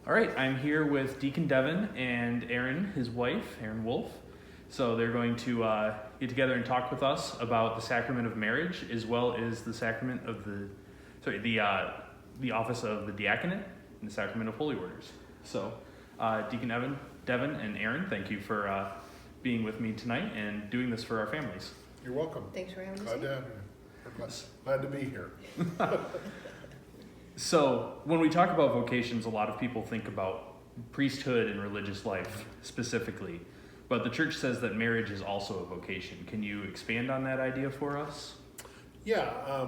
All right, I'm here with Deacon Devon and Erin, his wife, Erin Wolfe. So they're going to get together and talk with us about the sacrament of marriage, as well as the sacrament of the office of the diaconate and the sacrament of holy orders. So, Deacon Devon and Erin, thank you for being with me tonight and doing this for our families. You're welcome. Thanks for having us. Glad to have you. Glad to be here. So, when we talk about vocations, a lot of people think about priesthood and religious life specifically, but the church says that marriage is also a vocation. Can you expand on that idea for us? Yeah.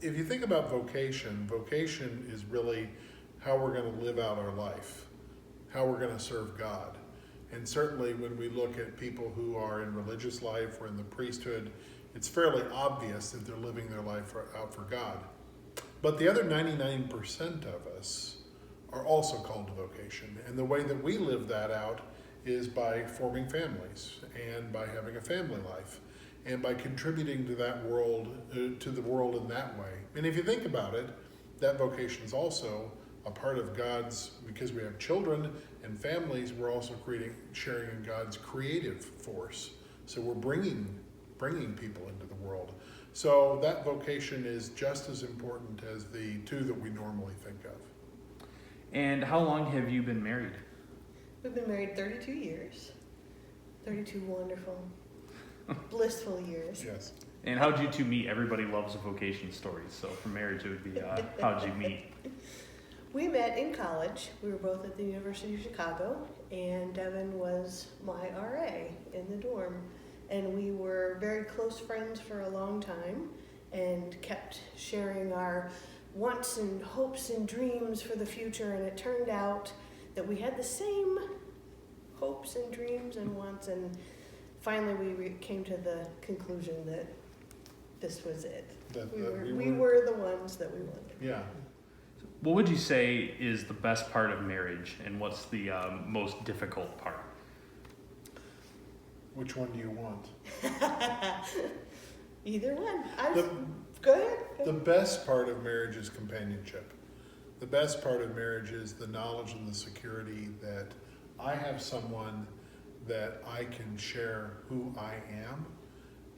If you think about vocation is really how we're going to live out our life, how we're going to serve God. And certainly when we look at people who are in religious life or in the priesthood, it's fairly obvious that they're living their life out for God. But the other 99% of us are also called to vocation. And the way that we live that out is by forming families and by having a family life and by contributing to that world, to the world in that way. And if you think about it, that vocation is also a part of God's, because we have children and families, we're also sharing in God's creative force. So we're bringing people into the world. So that vocation is just as important as the two that we normally think of. And how long have you been married? We've been married 32 years. 32 wonderful, blissful years. Yes. And how'd you two meet? Everybody loves a vocation story, so for marriage it would be, how'd you meet? We met in college. We were both at the University of Chicago, and Devon was my RA in the dorm. And we were very close friends for a long time and kept sharing our wants and hopes and dreams for the future. And it turned out that we had the same hopes and dreams and wants. And finally we came to the conclusion that this was it. We were the ones that we wanted. Yeah. What would you say is the best part of marriage, and what's the most difficult part? Which one do you want? Either one. Go ahead. The best part of marriage is companionship. The best part of marriage is the knowledge and the security that I have someone that I can share who I am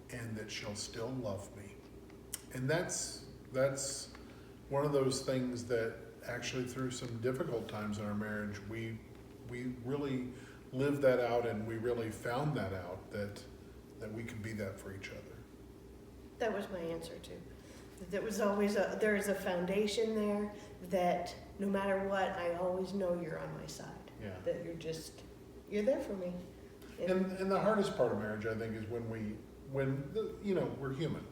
and that she'll still love me. And that's one of those things that actually through some difficult times in our marriage, we really lived that out, and we really found that out, that we could be that for each other. That was my answer too. There was always there is a foundation there that no matter what, I always know you're on my side. Yeah. That you're there for me. And the hardest part of marriage, I think, is when we're human.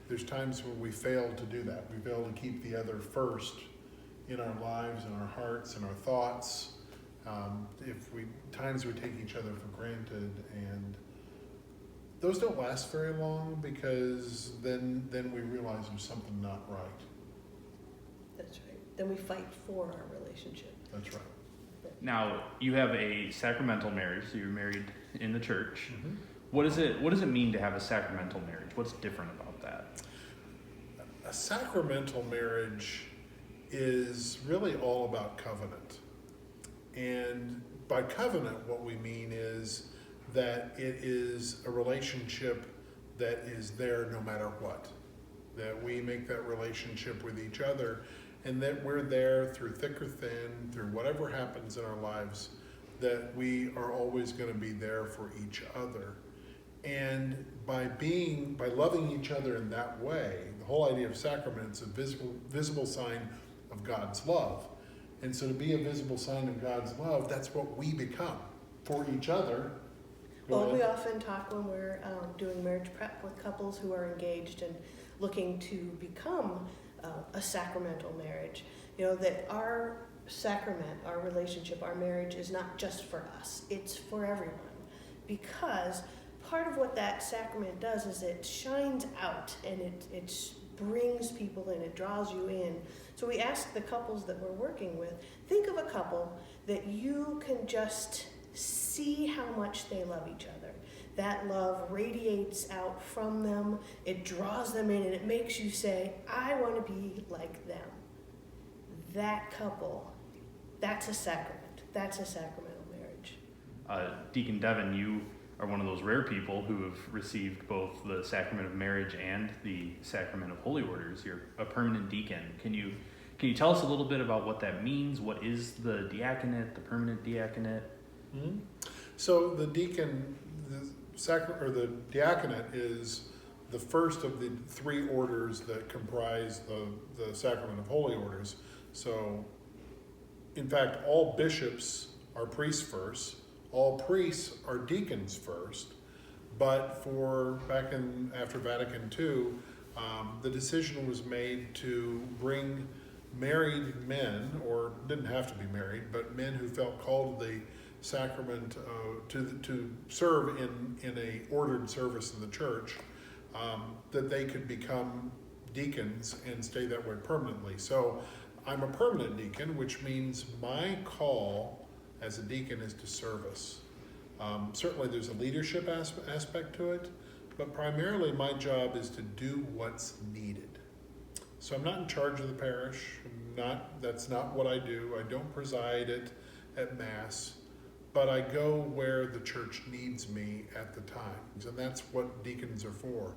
There's times when we fail to do that. We fail to keep the other first in our lives and our hearts and our thoughts. Times we take each other for granted, and those don't last very long, because then we realize there's something not right. That's right. Then we fight for our relationship. That's right. Now, you have a sacramental marriage, so you're married in the church. Mm-hmm. What does it mean to have a sacramental marriage? What's different about that? A sacramental marriage is really all about covenant. And by covenant, what we mean is that it is a relationship that is there no matter what. That we make that relationship with each other, and that we're there through thick or thin, through whatever happens in our lives, that we are always going to be there for each other. And by loving each other in that way, the whole idea of sacraments is a visible sign of God's love. And so to be a visible sign of God's love, that's what we become for each other. Well, we often talk when we're doing marriage prep with couples who are engaged and looking to become a sacramental marriage, that our sacrament, our relationship, our marriage is not just for us, it's for everyone. Because part of what that sacrament does is it shines out, and it brings people in, it draws you in. So we ask the couples that we're working with, think of a couple that you can just see how much they love each other. That love radiates out from them, it draws them in, and it makes you say, I want to be like them. That couple That's a sacrament. That's a sacramental marriage. Deacon Devon, you are one of those rare people who have received both the sacrament of marriage and the sacrament of holy orders. You're a permanent deacon. Can you tell us a little bit about what that means? What is the diaconate, the permanent diaconate? Mm-hmm. So the deacon, the diaconate is the first of the three orders that comprise the sacrament of holy orders. So, in fact, all bishops are priests first. All priests are deacons first, but after Vatican II, the decision was made to bring married men, or didn't have to be married, but men who felt called to the sacrament to serve in a ordered service in the church, that they could become deacons and stay that way permanently. So I'm a permanent deacon, which means my call as a deacon is to service. Certainly there's a leadership aspect to it, but primarily my job is to do what's needed. So I'm not in charge of the parish. That's not what I do. I don't preside at Mass, but I go where the church needs me at the times, and that's what deacons are for.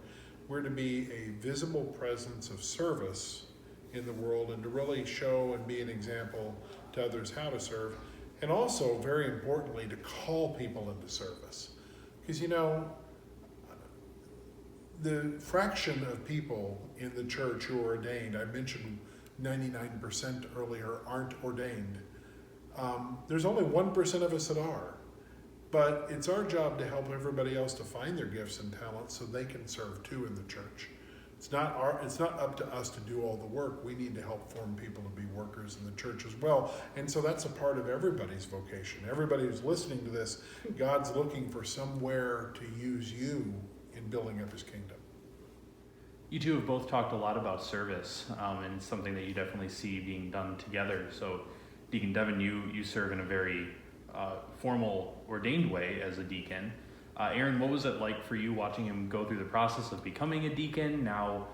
We're to be a visible presence of service in the world and to really show and be an example to others how to serve. And also, very importantly, to call people into service. Because, the fraction of people in the church who are ordained, I mentioned 99% earlier, aren't ordained. There's only 1% of us that are. But it's our job to help everybody else to find their gifts and talents so they can serve too in the church. It's not up to us to do all the work. We need to help form people to be workers in the church as well. And so that's a part of everybody's vocation. Everybody who's listening to this, God's looking for somewhere to use you in building up his kingdom. You two have both talked a lot about service, and it's something that you definitely see being done together. So, Deacon Devon, you serve in a very formal, ordained way as a deacon. Erin, what was it like for you watching him go through the process of becoming a deacon, now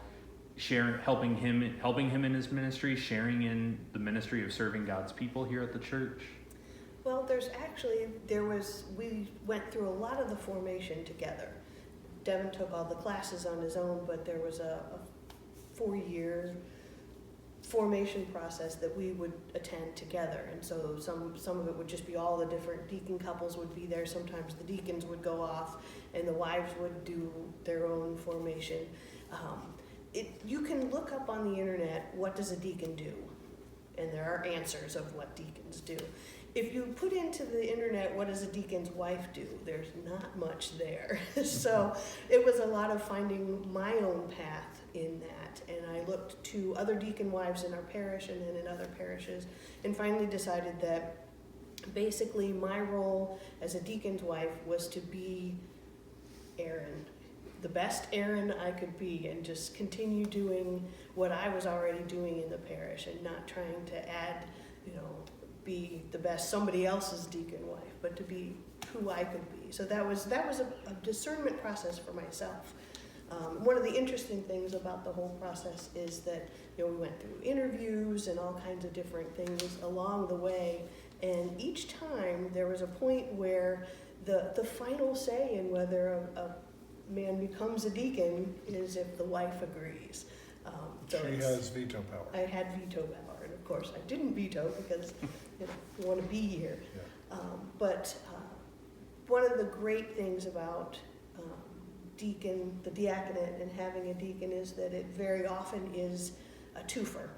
helping him in his ministry, sharing in the ministry of serving God's people here at the church? Well, we went through a lot of the formation together. Devon took all the classes on his own, but there was a 4-year formation process that we would attend together. And so some of it would just be all the different deacon couples would be there. Sometimes the deacons would go off and the wives would do their own formation. You can look up on the internet, what does a deacon do? And there are answers of what deacons do. If you put into the internet, what does a deacon's wife do? There's not much there. So it was a lot of finding my own path in that. And I looked to other deacon wives in our parish and then in other parishes, and finally decided that basically my role as a deacon's wife was to be Erin, the best Erin I could be, and just continue doing what I was already doing in the parish and not trying to add, be the best somebody else's deacon wife, but to be who I could be. So that was a discernment process for myself. One of the interesting things about the whole process is that we went through interviews and all kinds of different things along the way, and each time there was a point where the final say in whether a man becomes a deacon is if the wife agrees. She has veto power. I had veto power, and of course I didn't veto because I want to be here. Yeah. But one of the great things about the diaconate and having a deacon is that it very often is a twofer.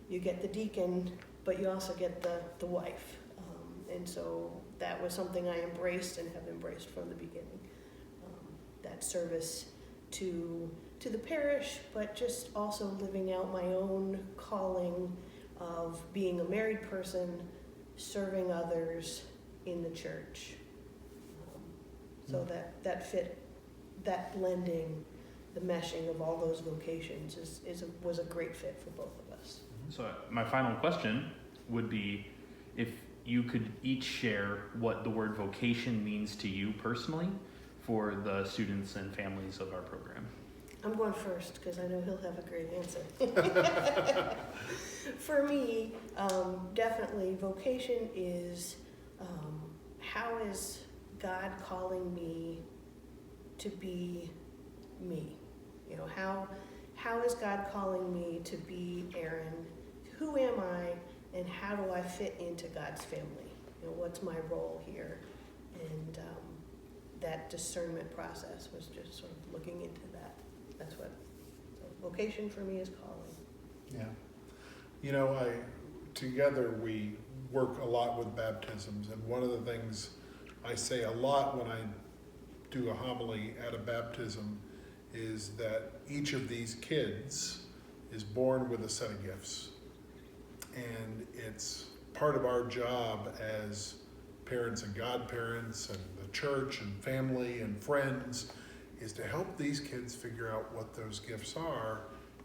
You get the deacon, but you also get the wife. And so that was something I embraced and have embraced from the beginning. That service to the parish, but just also living out my own calling of being a married person, serving others in the church. So that fit, that blending, the meshing of all those vocations was a great fit for both of us. So my final question would be, if you could each share what the word vocation means to you personally for the students and families of our program. I'm going first because I know he'll have a great answer. For me, definitely vocation is how is God calling me to be me? You know, how is God calling me to be Erin? Who am I, and how do I fit into God's family? You know, what's my role here? And that discernment process was just sort of looking into that. That's what vocation for me is calling. Yeah. You know, together we work a lot with baptisms, and one of the things I say a lot when I do a homily at a baptism is that each of these kids is born with a set of gifts. And it's part of our job as parents and godparents and the church and family and friends is to help these kids figure out what those gifts are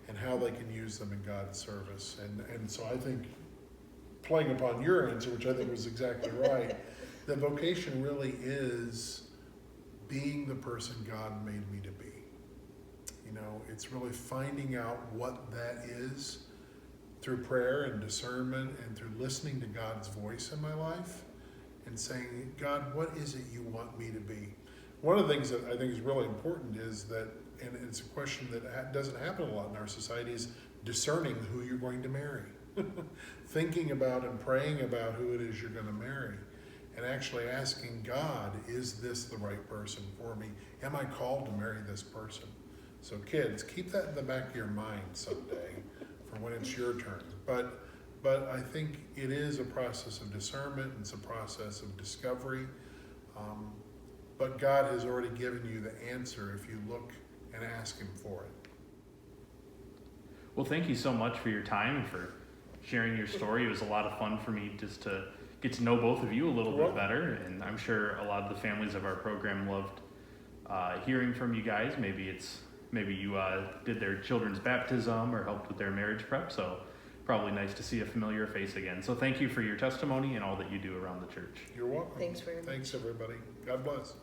and how they can use them in God's service. And so I think, playing upon your answer, which I think was exactly right, the vocation really is being the person God made me to be. You know, it's really finding out what that is through prayer and discernment and through listening to God's voice in my life and saying, God, what is it you want me to be? One of the things that I think is really important is that, and it's a question that doesn't happen a lot in our society, is discerning who you're going to marry. Thinking about and praying about who it is you're going to marry. And actually asking God, is this the right person for me? Am I called to marry this person? So kids, keep that in the back of your mind someday for when it's your turn. But I think it is a process of discernment. It's a process of discovery. But God has already given you the answer if you look and ask Him for it. Well, thank you so much for your time and for sharing your story. It was a lot of fun for me just to get to know both of you a little bit better, and I'm sure a lot of the families of our program loved hearing from you guys. Maybe you did their children's baptism or helped with their marriage prep, so probably nice to see a familiar face again. So thank you for your testimony and all that you do around the church. You're welcome. Thanks very much. Thanks, everybody. God bless.